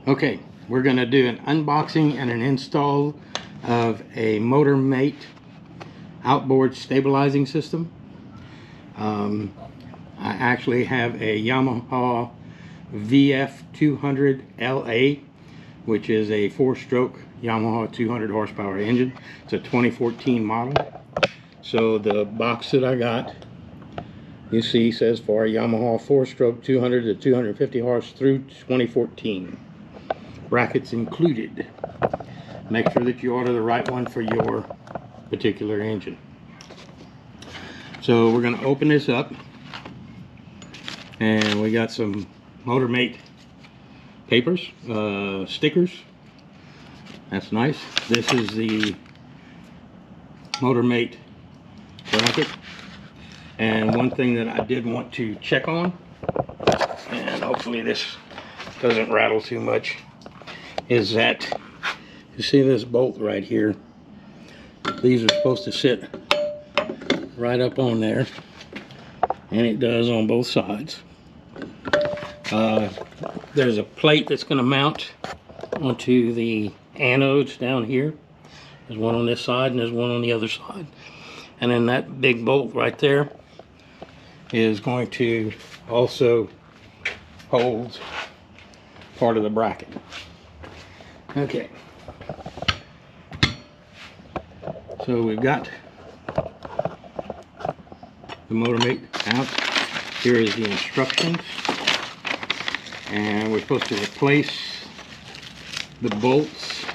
Okay, we're going to do an unboxing and an install of a Motormate Outboard Stabilizing System. I actually have a Yamaha VF200LA, which is a 4-stroke Yamaha 200 horsepower engine. It's a 2014 model. So the box that I got, you see, says for a Yamaha 4-stroke 200 to 250 horse through 2014. Brackets included. Make sure that you order the right one for your particular engine. So we're going to open this up, and we got some Motormate papers, stickers. That's nice. This is the Motormate bracket. And one thing that I did want to check on, and hopefully this doesn't rattle too much, is that you see this bolt right here. These are supposed to sit right up on there, and it does on both sides. There's a plate that's going to mount onto the anodes down here. There's one on this side and there's one on the other side, and then that big bolt right there is going to also hold part of the bracket. Okay, so we've got the Motormate out. Here is the instructions, and we're supposed to replace the bolts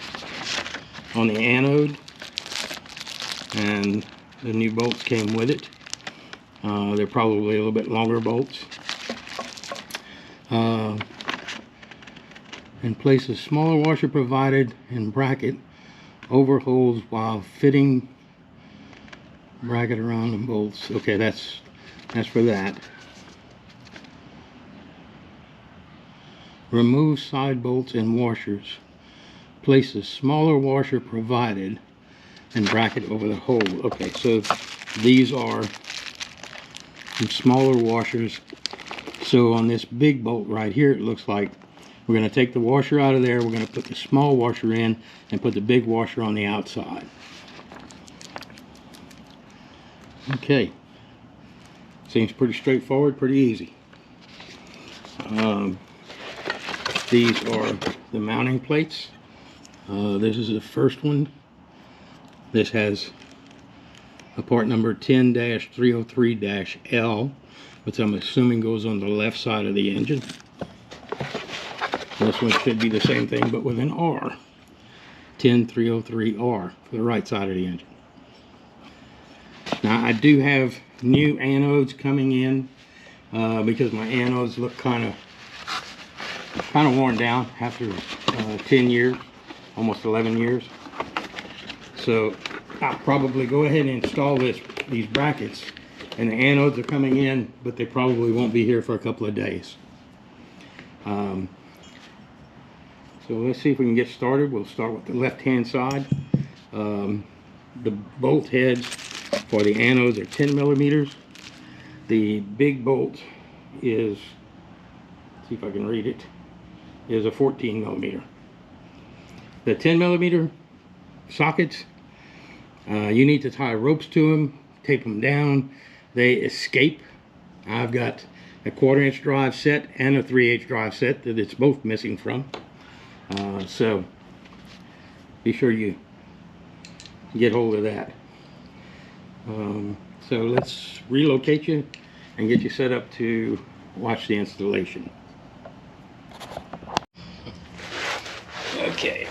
on the anode, and the new bolts came with it. They're probably a little bit longer bolts. And place a smaller washer provided in bracket over holes while fitting bracket around the bolts. Okay, that's for that. Remove side bolts and washers. Place a smaller washer provided and bracket over the hole. Okay, so these are some smaller washers. So on this big bolt right here, it looks like we're going to take the washer out of there, we're going to put the small washer in and put the big washer on the outside. Okay, seems pretty straightforward, pretty easy. These are the mounting plates. This is the first one. This has a part number 10-303-L, which I'm assuming goes on the left side of the engine. This one should be the same thing, but with an R. 10303R for the right side of the engine. Now I do have new anodes coming in because my anodes look kind of worn down after 10 years, almost 11 years. So I'll probably go ahead and install these brackets, and the anodes are coming in, but they probably won't be here for a couple of days. So let's see if we can get started. We'll start with the left-hand side. The bolt heads for the anodes are 10 millimeters. The big bolt is, let's see if I can read it, is a 14 millimeter. The 10 millimeter sockets, you need to tie ropes to them, tape them down. They escape. I've got a 1/4-inch drive set and a 3/8 drive set that it's both missing from. So be sure you get hold of that. So let's relocate you and get you set up to watch the installation. Okay,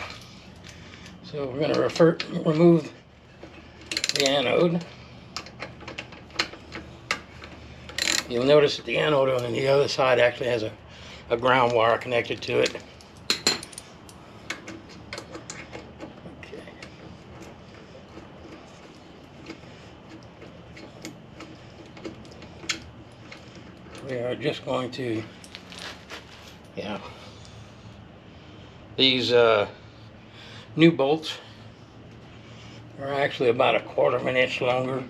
so we're going to remove the anode. You'll notice that the anode on the other side actually has a ground wire connected to it. Okay. We are just going to, these new bolts are actually about 1/4 of an inch longer.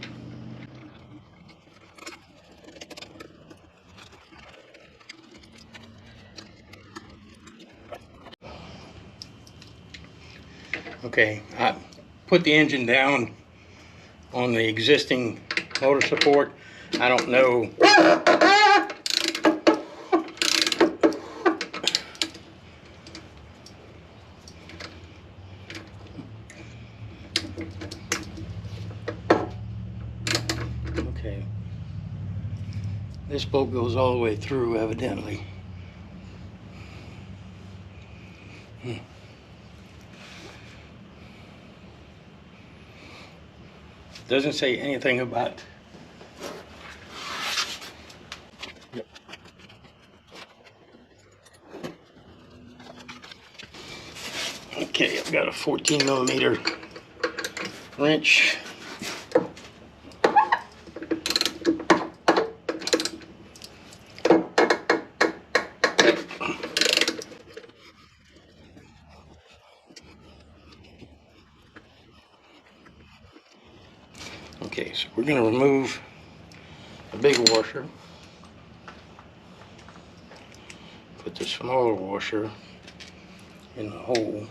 Okay, I put the engine down on the existing motor support. I don't know. Okay. This bolt goes all the way through, evidently. Doesn't say anything about. Yep. Okay, I've got a 14mm wrench. Okay, so we're going to remove the big washer, put the smaller washer in the hole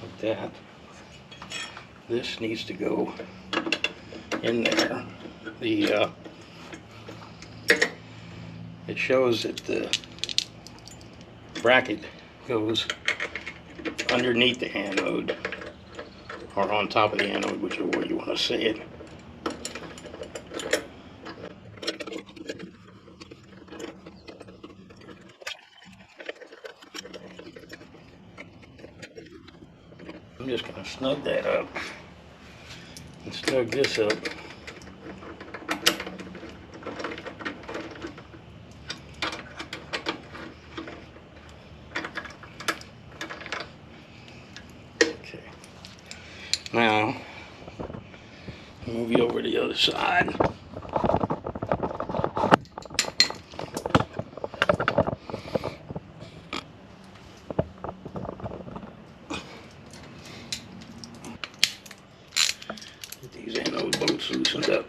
like that. This needs to go in there. It shows that the bracket goes underneath the anode, or on top of the anode, whichever way you want to say it. I'm just going to snug that up and snug this up. Okay. Now, move you over to the other side. Get these anode bolts loosened up.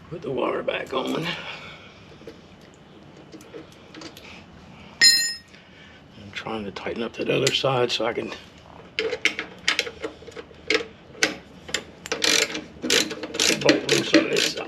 Put the water back on. I'm trying to tighten up that other side so I can bolt loose on this side.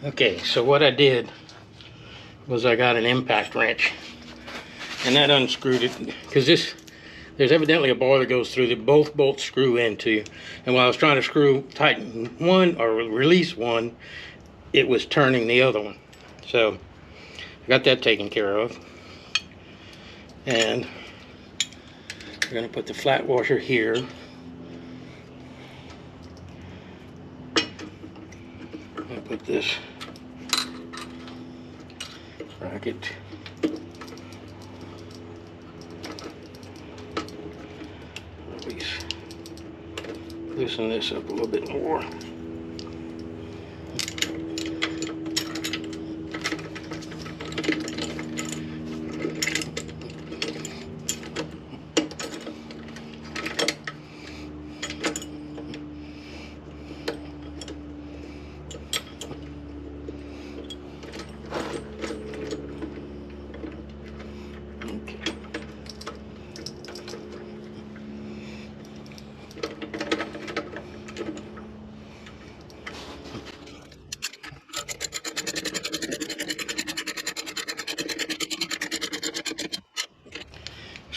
Okay, so what I did was I got an impact wrench and that unscrewed it, because there's evidently a bar that goes through that both bolts screw into, and while I was trying to tighten one or release one, it was turning the other one. So I got that taken care of, and we're going to put the flat washer here. I'm going to put this bracket loosen this up a little bit more.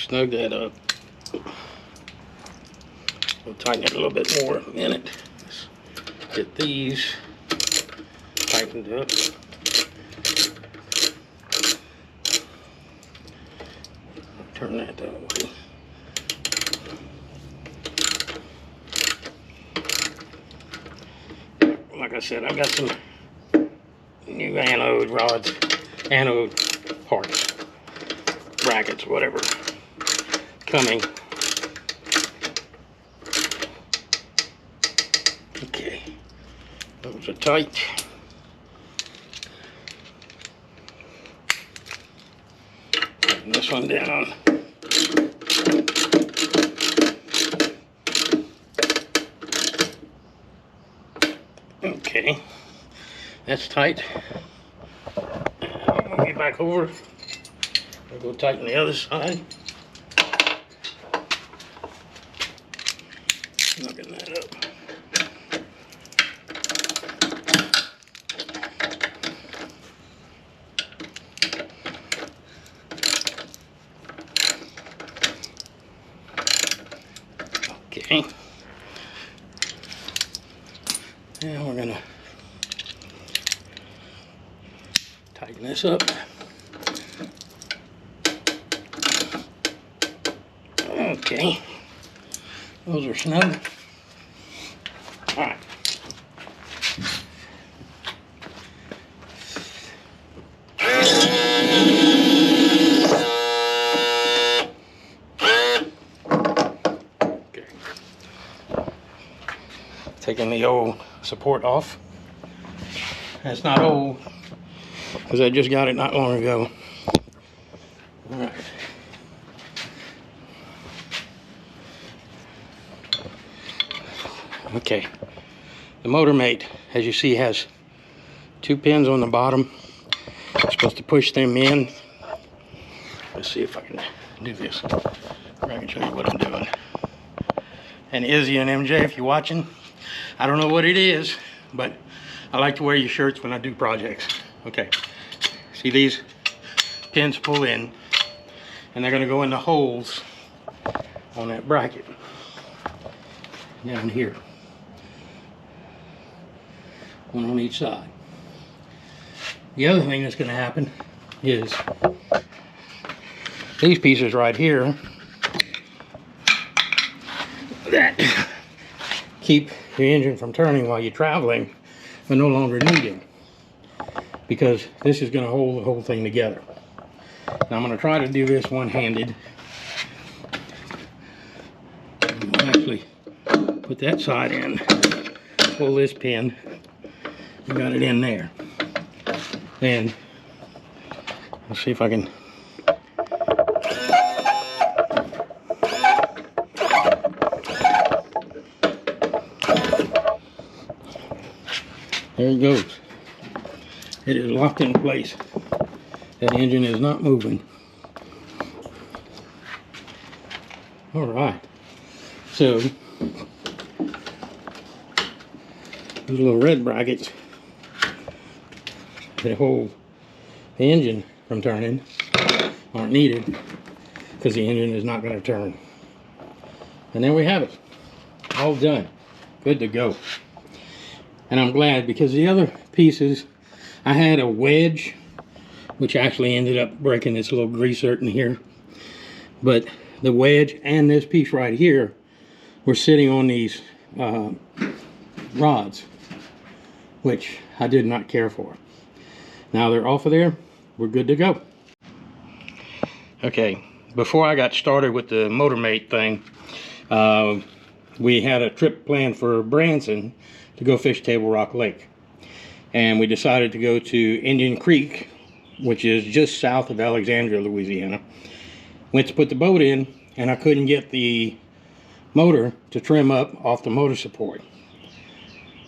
snug that up. We'll tighten it a little bit more in a minute. Let's get these tightened up. Turn that way. Like I said, I've got some new anode rods, anode parts, brackets, whatever, coming. Okay, those are tight. Tighten this one down. Okay, that's tight. I'll get back over. I'll go tighten the other side. Knocking that up. Okay. Now we're gonna tighten this up. Okay, those are snug. All right. Okay. Taking the old support off. That's not old, because I just got it not long ago. All right. Okay, the Motormate, as you see, has 2 pins on the bottom. I'm supposed to push them in. Let's see if I can do this. I can show you what I'm doing. And Izzy and MJ, if you're watching, I don't know what it is, but I like to wear your shirts when I do projects. Okay, see these pins pull in, and they're going to go in the holes on that bracket down here. One on each side. The other thing that's going to happen is these pieces right here that keep the engine from turning while you're traveling are no longer needed, because this is going to hold the whole thing together. Now I'm going to try to do this one-handed. I'll actually put that side in, pull this pin. We got it in there. Then let's see if I can. There it goes. It is locked in place. That engine is not moving. All right. So those little red brackets that hold the engine from turning aren't needed, because the engine is not going to turn. And there we have it, all done, good to go. And I'm glad, because the other pieces, I had a wedge which actually ended up breaking this little greaser in here, but the wedge and this piece right here were sitting on these rods, which I did not care for. Now they're off of there, we're good to go. Okay, before I got started with the Motormate thing, we had a trip planned for Branson to go fish Table Rock Lake. And we decided to go to Indian Creek, which is just south of Alexandria, Louisiana. Went to put the boat in, and I couldn't get the motor to trim up off the motor support.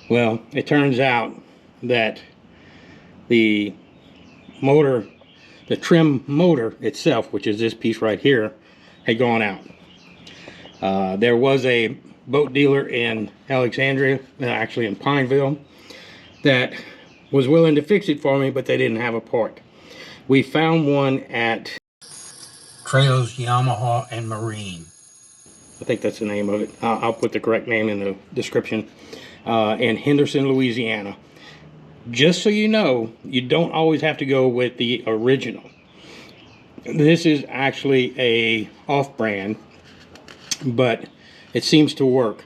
Well, it turns out that the motor, the trim motor itself, which is this piece right here, had gone out. There was a boat dealer in Alexandria, actually in Pineville, that was willing to fix it for me, but they didn't have a part. We found one at Trails Yamaha and Marine. I think that's the name of it. I'll put the correct name in the description. In Henderson, Louisiana. Just so you know, you don't always have to go with the original. This is actually a off-brand, but it seems to work.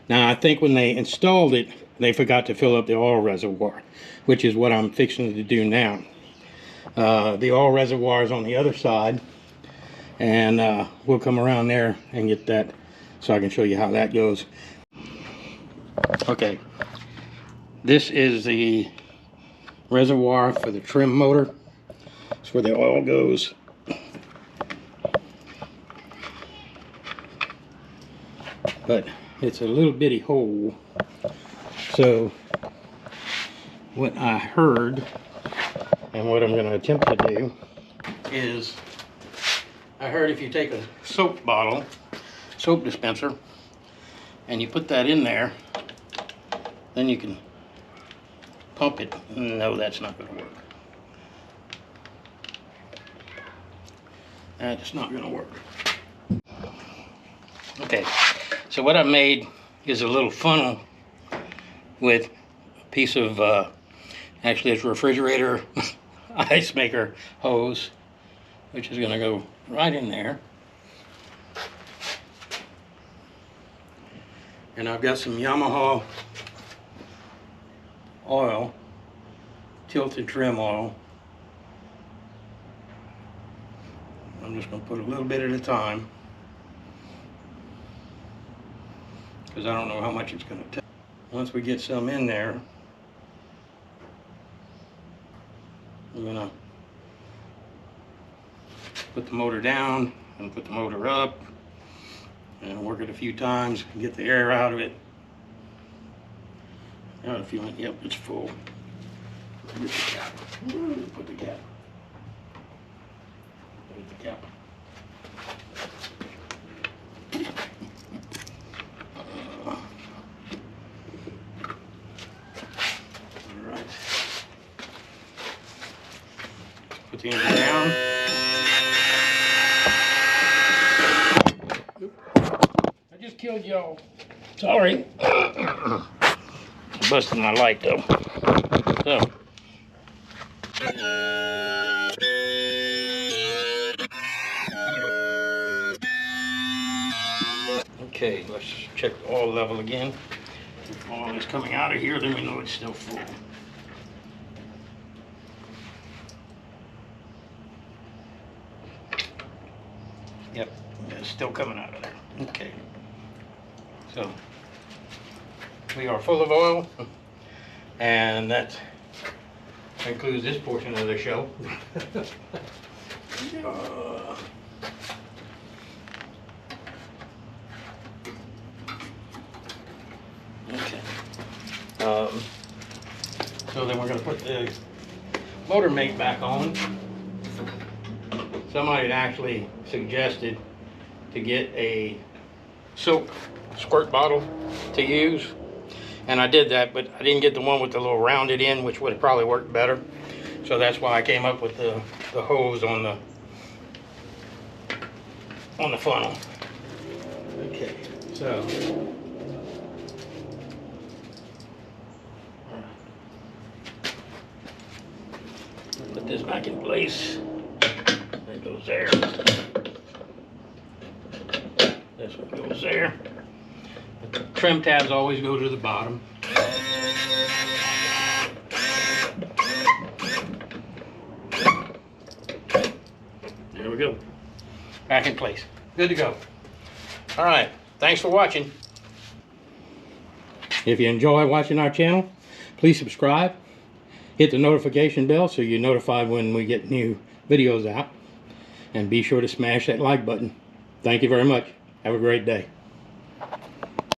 Now, I think when they installed it, they forgot to fill up the oil reservoir, which is what I'm fixing to do now. The oil reservoir is on the other side, and we'll come around there and get that so I can show you how that goes. Okay, this is the reservoir for the trim motor. It's where the oil goes. But it's a little bitty hole. So what I heard and what I'm going to attempt to do is, I heard if you take a soap bottle, soap dispenser, and you put that in there, then you can pump it. No, that's not going to work. That's not going to work. Okay, so what I made is a little funnel with a piece of, actually it's refrigerator ice maker hose, which is going to go right in there. And I've got some Yamaha oil, tilted trim oil. I'm just going to put a little bit at a time, because I don't know how much it's going to take. Once we get some in there, I'm going to put the motor down and put the motor up and work it a few times and get the air out of it. Now if you want, yep, it's full. Get the cap. Put the cap. Put the cap. Alright. Put the engine down. I just killed y'all. Sorry. Busted my light though. So. Okay, let's check the oil level again. If oil is coming out of here, then we know it's still full. Yep, it's still coming out of there. Okay. So, we are full of oil, and that concludes this portion of the show. Okay. So then we're going to put the Motormate back on. Somebody had actually suggested to get a soap squirt bottle to use, and I did that, but I didn't get the one with the little rounded end, which would have probably worked better. So that's why I came up with the hose on the funnel. Okay, so put this back in place. That goes there. This one goes there. The trim tabs always go to the bottom. There we go. Back in place. Good to go. All right. Thanks for watching. If you enjoy watching our channel, please subscribe. Hit the notification bell so you're notified when we get new videos out. And be sure to smash that like button. Thank you very much. Have a great day.